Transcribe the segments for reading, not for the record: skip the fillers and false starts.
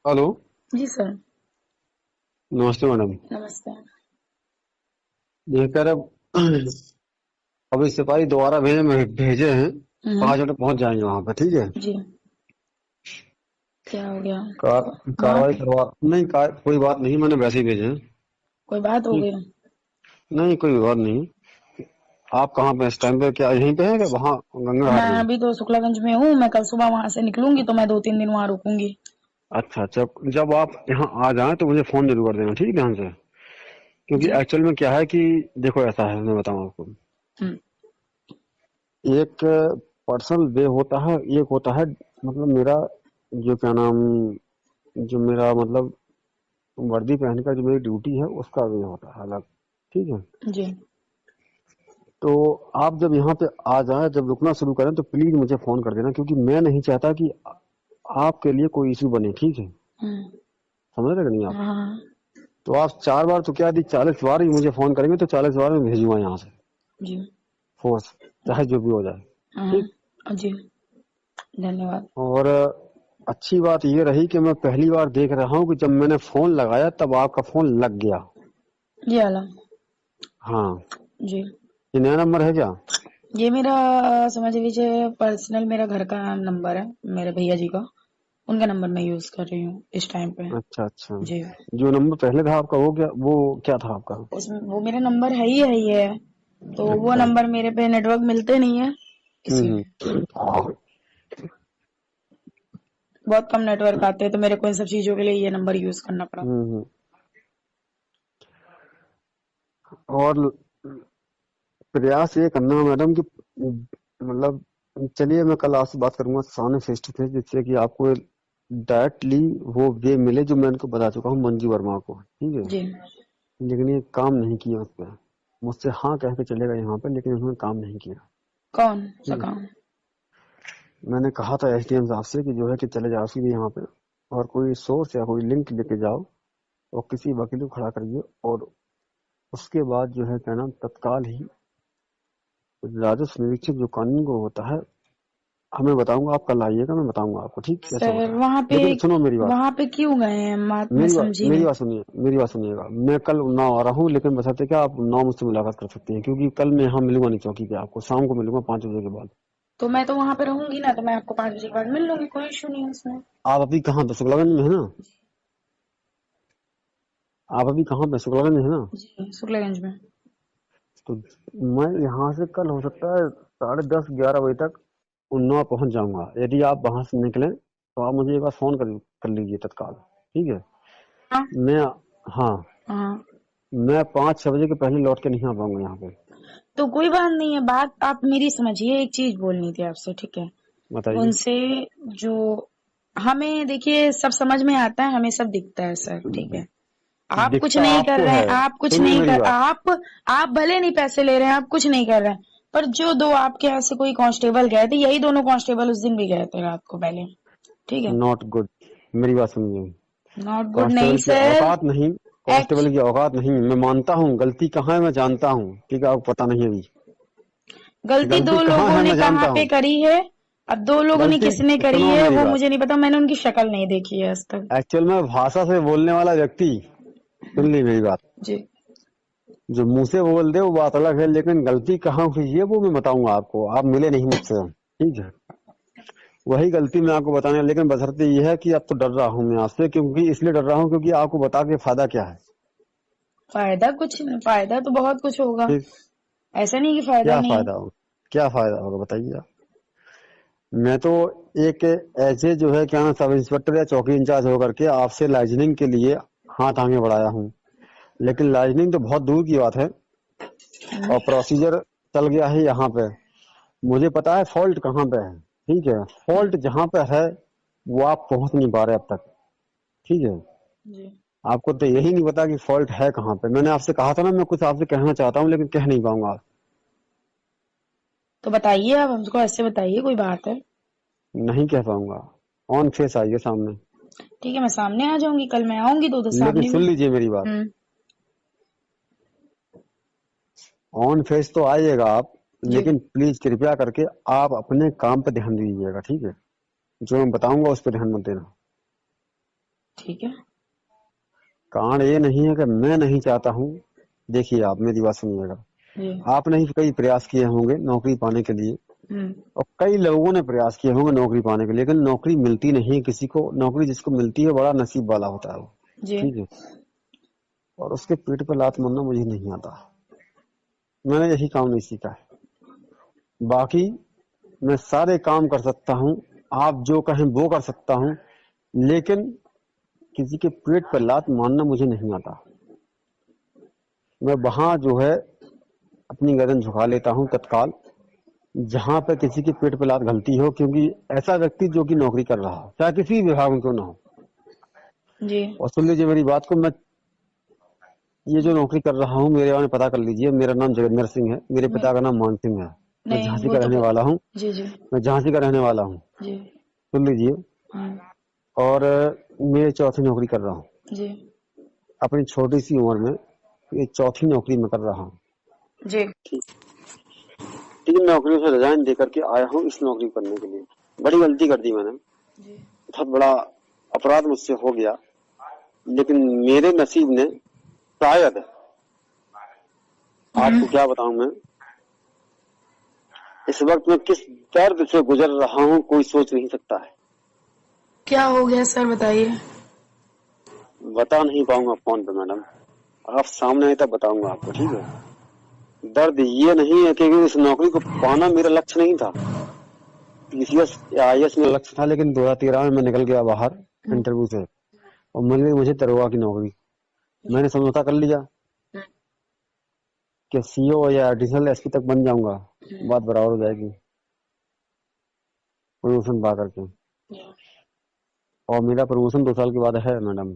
Hello. जी sir. नमस्ते madam. नमस्ते। ये कह रहे अभी सिपाही दोबारा भेजे हैं। हम्म। 5 मिनट में पहुंच जाएंगे वहां पे, ठीक है। जी। क्या हो गया? कार्रवाई बात? करवा नहीं, कोई बात नहीं, मैंने वैसे ही भेजे हैं। कोई बात हो ठीक। गई? नहीं, कोई बात नहीं। आप कहाँ पे इस टाइम पे, क्या यहीं पे है कि वहाँ गंगा मैं घाट पे? अभी तो शुक्लागंज में हूँ। मैं कल सुबह वहां से निकलूंगी तो मैं 2-3 दिन वहां रुकूंगी। अच्छा अच्छा, जब आप यहाँ आ जाएं तो मुझे फोन जरूर कर देना, ठीक है, ध्यान से। क्योंकि जी। एक्चुअल में क्या है कि देखो, ऐसा है, मैं बताऊँ आपको। हम्म। एक पर्सनल वे होता है, एक होता है मतलब मेरा, जो क्या नाम, जो मेरा मतलब वर्दी पहन कर जो मेरी ड्यूटी है उसका वे होता है अलग। ठीक है। जी। तो आप जब यहाँ पे आ जाए, जब रुकना शुरू करें तो प्लीज मुझे फोन कर देना, क्योंकि मैं नहीं चाहता कि आपके लिए कोई इशू बने, ठीक है। हम्म। समझ रहे कि नहीं आप? हाँ हाँ। तो आप 4 बार तो क्या, यदि 40 बार ही मुझे फोन करेंगे तो 40 बार मैं भेजूंगा यहाँ से जी। फोर्स, चाहे जो भी हो जाए। हाँ ठीक। हाँ। जी। धन्यवाद। और अच्छी बात ये रही कि मैं पहली बार देख रहा हूँ कि जब मैंने फोन लगाया तब आपका फोन लग गया। जी आला। हाँ। जी। ये नया नंबर है क्या? ये मेरा समझ लीजिए पर्सनल मेरा घर का नंबर है, मेरे भैया जी का। उनका नंबर मैं यूज कर रही हूँ इस टाइम पे। अच्छा अच्छा। जी। जो नंबर पहले था आपका, वो क्या था आपका? उसमें वो मेरा नंबर है ही है। तो वो अच्छा। नंबर मेरे पे नेटवर्क मिलते नहीं है, इसीलिए। हम्म। बहुत कम नेटवर्क आते हैं तो मेरे को इन सब चीजों के लिए ये नंबर यूज करना पड़ा। हम्म। और प्रयास ये करना मैडम कि मतलब, चलिए मैं कल आपसे बात करूंगा सामने फेस टू फेस, जिससे कि आपको डायरेक्टली वो वे मिले जो मैं इनको बता चुका हूँ मंजू वर्मा को, ठीक है। जी। लेकिन ये काम नहीं किया उस पर। मुझसे हाँ कह के चलेगा यहाँ पे, लेकिन उन्होंने काम नहीं किया। कौन सा ठीक है। काम? मैंने कहा था एसडीएम साहब से कि जो है कि चले जाओ सीधे यहाँ पे, और कोई सोर्स या कोई लिंक लेके जाओ और किसी वकील को खड़ा करिए, और उसके बाद जो है क्या नाम, तत्काल ही राजस्व निरीक्षक जो कानून को होता है, हमें बताऊंगा। आप कल आइएगा, मैं बताऊंगा आपको ठीक कैसे सर होता है। वहां पे लेकिन सुनो मेरी बात, वहां पे क्यों गए हैं? मैं मेरी बात समझी मेरी नहीं। बात सुनिए, मेरी बात सुनिएगा। मैं कल उन्नाव आ रहा हूँ, लेकिन बशर्ते क्या आप 9 मुझसे मुलाकात कर सकते हैं, क्योंकि कल मैं यहाँ मिलूंगा नहीं चौकी पे, आपको शाम को मिलूंगा 5 बजे के बाद। तो मैं तो वहां पे रहूंगी ना, तो मैं आपको 5 बजे के बाद मिल लूंगी, कोई इशू नहीं है उसमें। आप अभी कहाँ पे, शुक्लागंज में है ना? आप अभी कहाँ पे, शुक्लागंज में है ना? जी शुक्लागंज में। तो मैं यहाँ से कल हो सकता है 10:30-11 बजे तक उन्नाव पहुंच जाऊंगा। यदि आप वहां से निकलें तो आप मुझे एक बार फोन कर लीजिए तत्काल, ठीक है। हाँ मैं, हाँ, हाँ। मैं 5-6 बजे के पहले लौट के नहीं आ पाऊंगा यहाँ पे। तो कोई बात नहीं है, बात आप मेरी समझिए। एक चीज बोलनी थी आपसे, ठीक है? बताइए। उनसे जो हमें देखिए सब समझ में आता है, हमें सब दिखता है सर, ठीक है? आप कुछ दिखता नहीं कर आपको रहे हैं, है, आप कुछ सुनिए नहीं मेरी कर बात। आप भले नहीं पैसे ले रहे हैं, आप कुछ नहीं कर रहे हैं। पर जो दो आपके यहाँ से कोई कांस्टेबल गए थे, यही दोनों कांस्टेबल उस दिन भी गए थे रात को पहले, ठीक है? Not good. मेरी बात सुनिए। नॉट गुड नहीं कांस्टेबल की सर। औकात नहीं, एक्च कांस्टेबल की औकात नहीं। मैं मानता हूँ गलती कहाँ है, मैं जानता हूँ, ठीक है, आपको पता नहीं अभी। गलती गलती दो कहाँ लोगों है ने मैं कहाँ जानता पे हूँ। करी है। अब दो लोगों ने गलती, किसने करी सुनो है मेरी वो बात। मुझे नहीं पता, मैंने उनकी शक्ल नहीं देखी है आज तक। एक्चुअल में भाषा से बोलने वाला व्यक्ति, सुन ली मेरी बात, जी। जो मुंह से बोल दे वो बात अलग है, लेकिन गलती कहाँ हुई है वो मैं बताऊंगा आपको। आप मिले नहीं मुझसे, ठीक है। वही गलती मैं आपको बताने, लेकिन बशर्ते ये है कि अब तो डर रहा हूँ मैं आपसे, क्योंकि इसलिए डर रहा हूँ क्योंकि आपको बता के फायदा क्या है। फायदा कुछ नहीं, फायदा तो बहुत कुछ होगा। ठीक। ऐसा नहीं कि फायदा क्या नहीं है। फायदा होगा, क्या फायदा होगा बताइए आप। मैं तो एक ऐसे जो है क्या ना, सब इंस्पेक्टर या चौकी इंचार्ज होकर के आपसे लाइजनिंग के लिए हाथ आगे बढ़ाया हूँ। लेकिन लाइजनिंग तो बहुत दूर की बात है, और प्रोसीजर चल गया है यहाँ पे। मुझे पता है फॉल्ट कहाँ पे है, ठीक है। फॉल्ट जहाँ पे है वो आप पहुंच नहीं पा रहे अब तक, ठीक है। जी। आपको तो यही नहीं पता कि फॉल्ट है कहाँ पे। मैंने आपसे कहा था ना, मैं कुछ आपसे कहना चाहता हूँ लेकिन कह नहीं पाऊंगा। तो बताइए, आप हमको ऐसे बताइए, कोई बात है? नहीं कह पाऊंगा। ऑन फेस आइए सामने। ठीक है, मैं सामने आ जाऊंगी, कल मैं आऊंगी तो उधर लेकिन सामने सुन भी। लीजिए मेरी बात। हम्म। ऑन फेस तो आइएगा आप, जी। लेकिन प्लीज कृपया करके आप अपने काम पे ध्यान दीजिएगा, ठीक है। जो मैं बताऊंगा उस पर ध्यान मत देना। ठीक है। कारण ये नहीं है कि मैं नहीं चाहता हूँ। देखिए, आप मेरी बात सुनिएगा। जी। आपने ही कई प्रयास किए होंगे नौकरी पाने के लिए, और कई लोगों ने प्रयास किए होंगे नौकरी पाने के लिए, लेकिन नौकरी मिलती नहीं है किसी को। नौकरी जिसको मिलती है बड़ा नसीब वाला होता है वो, जी। ठीक है। और उसके पेट पर लात मारना मुझे नहीं आता। मैंने यही काम नहीं सीखा है। बाकी मैं सारे काम कर सकता हूँ, आप जो कहें वो कर सकता हूँ, लेकिन किसी के पेट पर लात मारना मुझे नहीं आता। मैं वहां जो है अपनी गर्दन झुका लेता हूँ तत्काल, जहां पर किसी के पेट पर लात गलती हो, क्योंकि ऐसा व्यक्ति जो कि नौकरी कर रहा हो, चाहे किसी भी विभाग में क्यों ना हो। जी। और सुन लीजिए मेरी बात को, मैं ये जो नौकरी कर रहा हूँ, मेरे बारे में पता कर लीजिए। मेरा नाम जगन्नर सिंह है, मेरे पिता का नाम मान सिंह है। मैं नहीं, झांसी वो का तो रहने वाला हूँ। जी, जी। मैं झांसी का रहने वाला हूँ, जी। सुन लीजिए। और मैं चौथी नौकरी कर रहा हूँ जी। अपनी छोटी सी उम्र में। ये चौथी नौकरी में कर रहा हूँ। जी। तीन नौकरियों से रिजाइन देकर के आया हूँ इस नौकरी करने के लिए। बड़ी गलती कर दी मैंने, जी। बहुत बड़ा अपराध मुझसे हो गया, लेकिन मेरे नसीब ने शायद, आपको क्या बताऊं मैं, इस वक्त मैं किस दर्द से गुजर रहा हूँ कोई सोच नहीं सकता है। क्या हो गया सर, बताइए। बता नहीं पाऊंगा फोन पे मैडम, आप सामने आए तब बताऊंगा आपको, ठीक है। दर्द ये नहीं है कि इस नौकरी को पाना मेरा लक्ष्य नहीं था। पीसीएस या आईएएस मेरा लक्ष्य था, लेकिन 2013 में मैं निकल गया बाहर इंटरव्यू से, और मिल गई मुझे दरोगा की नौकरी। मैंने समझौता कर लिया कि सीओ या एडिशनल एसपी तक बन जाऊंगा, बात बराबर हो जाएगी प्रमोशन पा करके। और मेरा प्रमोशन 2 साल के बाद है मैडम।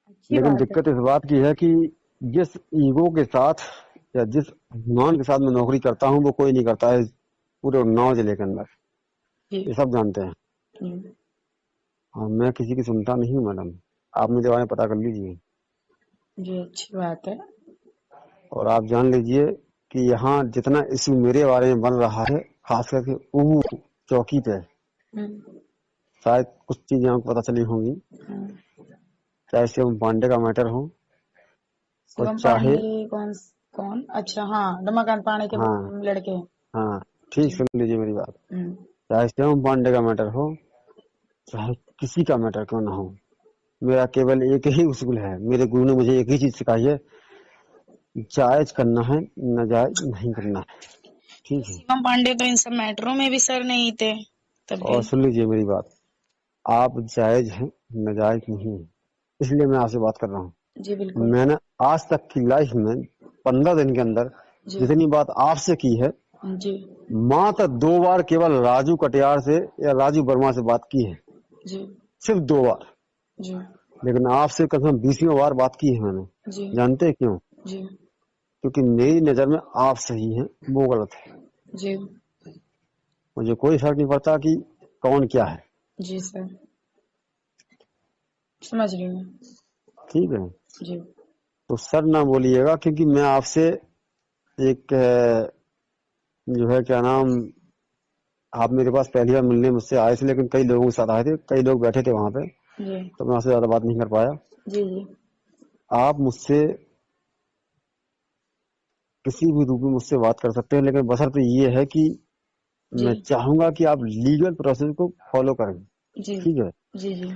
अच्छी लेकिन बात है। दिक्कत इस बात की है कि जिस ईगो के साथ या जिस अभिमान के साथ मैं नौकरी करता हूँ, वो कोई नहीं करता है पूरे उन्नाव जिले के अंदर। जी। ये सब जानते हैं। जी। हाँ, मैं किसी की सुनता नहीं हूँ मैडम, आप मेरे बारे में पता कर लीजिए। जी, अच्छी बात है। और आप जान लीजिए कि यहाँ जितना इश्यू मेरे बारे में बन रहा है, खास करके ऊ चौकी पे, शायद कुछ चीजें आपको पता चली होंगी। चाहे शिवम पांडे का मैटर हो, और शिवम चाहे, पांडे कौन? कौन? अच्छा, हाँ, रमाकांत पांडे के हाँ लड़के। हाँ, ठीक, जी। सुन लीजिए मेरी बात। चाहे शिवम पांडे का मैटर हो, चाहे किसी का मैटर क्यों ना हो, मेरा केवल एक ही उसूल है। मेरे गुरु ने मुझे एक ही चीज सिखाई है, जायज करना है, नाजायज नहीं करना है, ठीक है। शिवम पांडे तो इन सब मैटरों में भी सर नहीं थे तब और भी। सुन लीजिए मेरी बात, आप जायज हैं, नाजायज नहीं है, इसलिए मैं आपसे बात कर रहा हूँ। जी, बिल्कुल। मैंने आज तक की लाइफ में 15 दिन के अंदर जी। जितनी बात आपसे की है, जी। मात्र 2 बार केवल राजू कटियार से या राजू वर्मा से बात की है, जी। सिर्फ 2 बार। जी। लेकिन आपसे कम से कम 20वीं बार बात की है मैंने। जी। जानते हैं क्यों? जी। क्योंकि मेरी नजर में आप सही हैं, वो गलत है। जी। मुझे कोई फर्क नहीं पड़ता कि कौन क्या है, जी सर, समझ रही हूँ। ठीक है। जी। तो सर ना बोलिएगा, क्योंकि मैं आपसे एक जो है क्या नाम, आप मेरे पास पहली बार मिलने मुझसे आए थे, लेकिन कई लोगों के साथ आए थे, कई लोग बैठे थे वहां पे, जी। तो मैं आपसे ज्यादा बात नहीं कर पाया। जी। जी। आप मुझसे किसी भी रूप में मुझसे बात कर सकते हैं, लेकिन बशर्ते ये है कि जी। मैं चाहूंगा कि आप लीगल प्रोसेस को फॉलो करें, जी। ठीक है। जी। जी।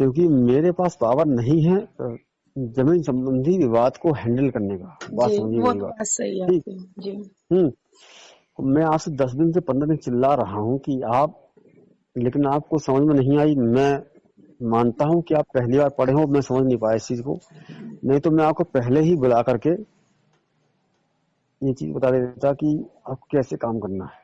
क्योंकि मेरे पास पावर नहीं है जमीन संबंधी विवाद को हैंडल करने का। बात जी, समझिए वो मेरी तो बात, बात सही है ठीक। आपकी। जी। मैं आज से 10 दिन से 15 दिन चिल्ला रहा हूँ कि आप, लेकिन आपको समझ में नहीं आई। मैं मानता हूँ कि आप पहली बार पढ़े हो, मैं समझ नहीं पाया इस चीज को, नहीं तो मैं आपको पहले ही बुला करके ये चीज बता देता कि आपको कैसे काम करना है।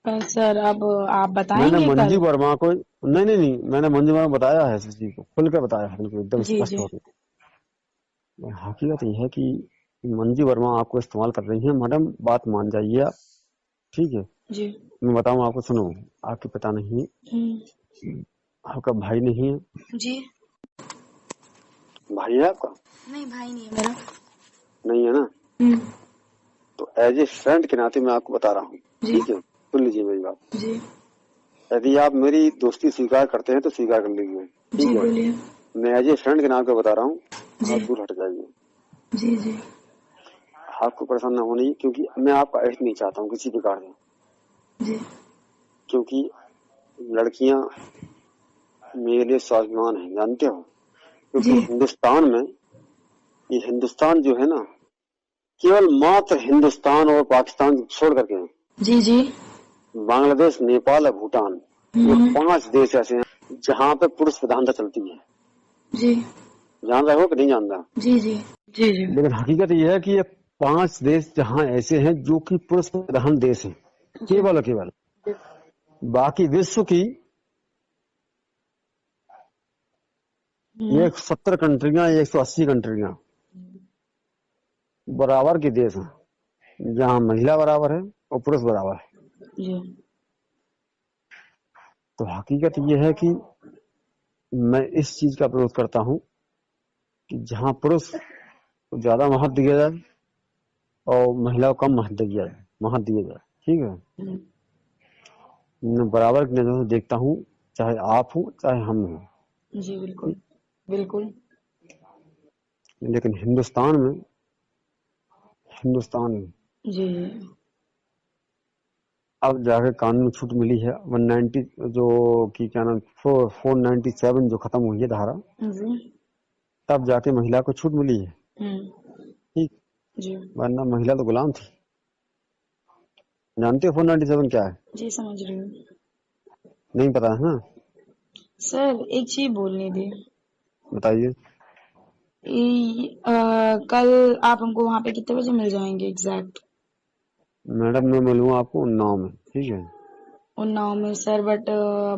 पर सर अब आप मैंने बताएंगे मंजू कल? वर्मा को, नहीं नहीं नहीं, मैंने मंजू वर्मा को बताया है इस चीज को, खुल कर बताया है, बिल्कुल एकदम जी। स्पष्ट जी। होकर। हकीकत ये है कि मंजू वर्मा आपको इस्तेमाल कर रही है मैडम, बात मान जाइए आप, ठीक है। जी। मैं बताऊं आपको, सुनो, आपके पिता नहीं है, आपका भाई नहीं है। जी। भाई है आपका? नहीं, भाई नहीं है मेरा। नहीं है ना? तो एज ए फ्रेंड के नाते मैं आपको बता रहा हूँ, जी। ठीक है, सुन लीजिए मेरी बात। जी। यदि आप मेरी दोस्ती स्वीकार करते हैं तो स्वीकार कर लीजिए, जी ठीक है। बोलिए। मैं एज ए फ्रेंड के नाम पे बता रहा हूँ, जी आप दूर हट जाइए। जी जी आपको परेशान ना होनी, क्योंकि मैं आपका अहित नहीं चाहता हूँ किसी प्रकार से, जी क्योंकि लड़कियां मेरे लिए स्वाभिमान है, जानते हो। क्योंकि जी हिंदुस्तान में, ये हिंदुस्तान जो है ना, केवल मात्र हिंदुस्तान और पाकिस्तान छोड़ करके हैं। जी जी बांग्लादेश, नेपाल और भूटान, ये हम्म, 5 देश ऐसे हैं जहाँ पे पुरुष प्रधानता चलती है। जी जान रहे हो कि नहीं जान रहा? जी जी जी जी लेकिन हकीकत यह है कि ये 5 देश जहाँ ऐसे हैं जो कि पुरुष प्रधान देश हैं, जी केवल और केवल। जी बाकी विश्व की हम्म, 170 कंट्रियां, 180 कंट्रियां बराबर के देश हैं, जहाँ महिला बराबर है और पुरुष बराबर है। जी तो हकीकत यह है कि मैं इस चीज का विरोध करता हूँ कि जहाँ पुरुष को ज्यादा महत्व दिया जाए और महिला को कम महत्व दिया जाए, ठीक है। हम्म, मैं बराबर की नजरों से देखता हूँ, चाहे आप हो चाहे हम हो, जी बिल्कुल ठीक। बिल्कुल लेकिन हिंदुस्तान में जी जी अब जाके कानून में छूट मिली है। 190 जो कि क्या नाम, 497 जो खत्म हुई है धारा, जी तब जाके महिला को छूट मिली है, हम्म, ठीक। जी वरना महिला तो गुलाम थी। जानते हो 497 क्या है? जी समझ रही हूँ। नहीं पता है ना? सर एक चीज बोलनी थी। बताइए। कल आप हमको वहाँ पे कितने बजे मिल जाएंगे एग्जैक्ट? मैडम मैं मिलूंगा आपको उन्नाव में, ठीक है। उन्नाव में सर, बट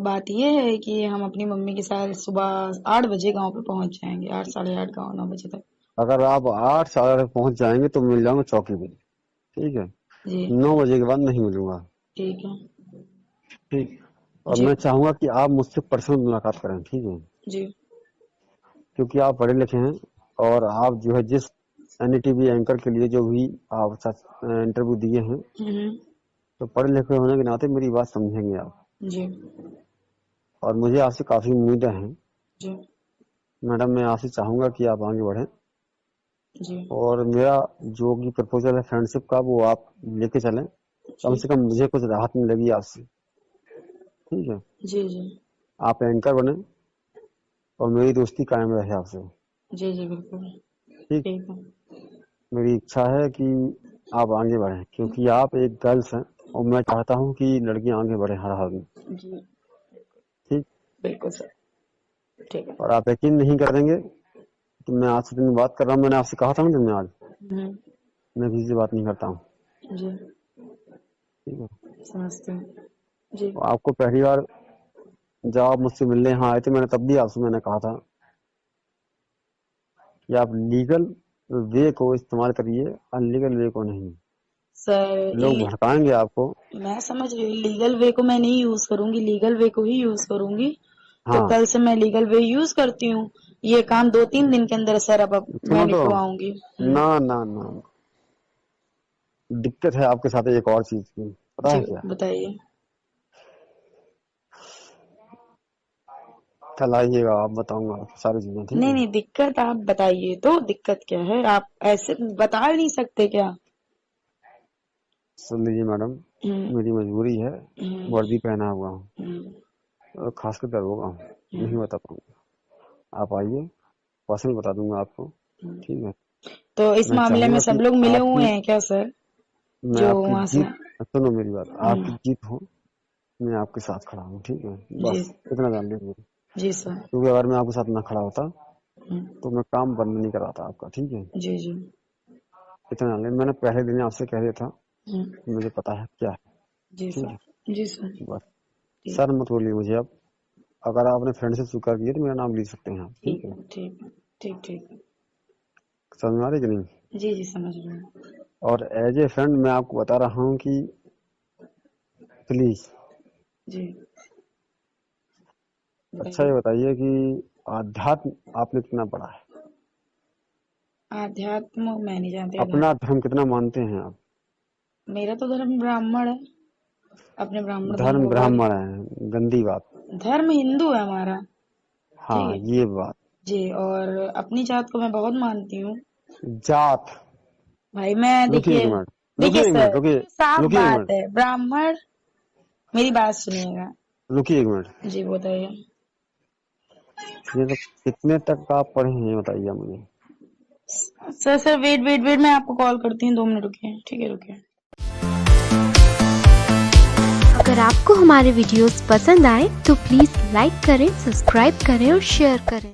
बात ये है कि हम अपनी मम्मी के साथ सुबह 8 बजे गांव पे पहुंच जाएंगे, 8 साढ़े 8 गाँव 9 बजे तक। अगर आप 8 साढ़े 8 पहुंच जाएंगे तो मिल जाऊंगा चौकी पे, ठीक है। जी 9 बजे के बाद नहीं मिलूंगा, ठीक है। ठीक। और जी मैं चाहूंगा कि आप मुझसे पर्सनल मुलाकात करें, ठीक है। जी क्योंकि आप पढ़े लिखे हैं और आप जो है जिस एनडीटीवी एंकर के लिए जो भी आप इंटरव्यू दिए हैं, हम्म, तो पढ़े लिखे होने के नाते मेरी बात समझेंगे आप। जी और मुझे आपसे काफी उम्मीदें हैं जी मैडम। मैं आपसे चाहूंगा कि आप आगे बढ़ें जी और मेरा जो भी प्रपोजल है फ्रेंडशिप का, वो आप लेके चलें। कम जी से कम मुझे कुछ राहत मिलेगी आपसे, ठीक है। जी जी आप एंकर बने और मेरी दोस्ती कायम रहे आपसे, जी जी बिल्कुल ठीक। ठीक है। मेरी इच्छा है कि आप आगे बढ़ें, क्योंकि आप एक गर्ल्स हैं और मैं चाहता हूं कि लड़कियां आगे बढ़े हर हाल में, जी ठीक। बिल्कुल सर, ठीक है। और आप यकीन नहीं करेंगे कि मैं आज से दिन बात कर रहा हूँ। मैंने आपसे कहा था ना जब, मैं आज हम्म, मैं किसी से बात नहीं करता हूँ, जी ठीक है। समझते हैं। जी तो आपको पहली बार जब आप मुझसे मिलने यहाँ आए थे, मैंने तब भी आपसे मैंने कहा था कि आप लीगल वे को इस्तेमाल करिए, अनलीगल वे को नहीं। सर, लोग भड़काएंगे आपको। मैं समझ रही हूँ, लीगल वे को मैं नहीं यूज करूंगी, लीगल वे को ही यूज करूंगी। तो हाँ, कल से मैं लीगल वे यूज करती हूँ। ये काम 2-3 दिन के अंदर सर अब मैं सुनो तो, निपटवाऊंगी। ना ना ना, दिक्कत है आपके साथ एक और चीज की, पता जी है क्या? बताइए। कल आइएगा, आप बताऊंगा आपको सारी चीजें, ठीक नहीं है। नहीं, दिक्कत आप बताइए तो, दिक्कत क्या है? आप ऐसे बता नहीं सकते क्या? सुन लीजिए मैडम, हम्म मेरी मजबूरी है, हम्म वर्दी पहना हुआ हूँ हम्म और खासकर दरोगा हूँ, नहीं हम्म, बता पाऊंगा। आप आइए, पर्सनल बता दूंगा आपको, हम्म। ठीक है। तो इस मैं मामले में चाहूंगा सब कि लोग मिले हुए आपकी, हैं क्या सर, मैं जो आपकी वहां से? जीत, सुनो मेरी बात, आपकी हम्म, जीत हो, मैं आपके साथ खड़ा हूँ, ठीक है। जी बस इतना जान लीजिए, जी सर। क्योंकि अगर मैं आपके साथ ना खड़ा होता हम्म, तो मैं काम बंद नहीं कराता आपका, ठीक है। जी जी इतना जान लीजिए, मैंने पहले दिन आपसे कह दिया था, हम्म, मुझे पता है क्या है, जी ठीक सर है। जी सर। बस ठीक सर मत बोलिए मुझे अब। अगर आपने फ्रेंड से स्वीकार किया तो मेरा नाम ले सकते हैं आप, ठीक ठीक है। है ठीक है ठीक ठीक। समझ में आ रही कि नहीं? जी जी समझ रहे हैं। और एज ए फ्रेंड मैं आपको बता रहा हूँ कि प्लीज, जी अच्छा बताइए। ये बताइए कि आध्यात्म आपने कितना पढ़ा है? आध्यात्म मैं नहीं जानती। अपना धर्म कितना मानते हैं आप? मेरा तो धर्म ब्राह्मण है। अपने ब्राह्मण धर्म धर्म को बहुत। ब्राह्मण है, गंदी बात। धर्म हिंदू है हमारा। हाँ ठीक है ये बात। जी, और अपनी जात को मैं बहुत मानती हूँ जात, भाई। मैं रुकिए एक देखिए, मिनट, देखिए रुकिए एक मिनट, सर, रुकिए, साफ रुकिए एक बात मिनट, है, ब्राह्मण, मेरी बात सुनिएगा रुकिए एक मिनट। जी, बताइए। ये तो कितने तक आप पढ़े हैं ये बताइए मुझे। सर वेट, मैं आपको कॉल करती हूँ, 2 मिनट रुकिए। ठीक है, रुकिए। अगर आपको हमारे वीडियोस पसंद आए तो प्लीज़ लाइक करें, सब्सक्राइब करें और शेयर करें।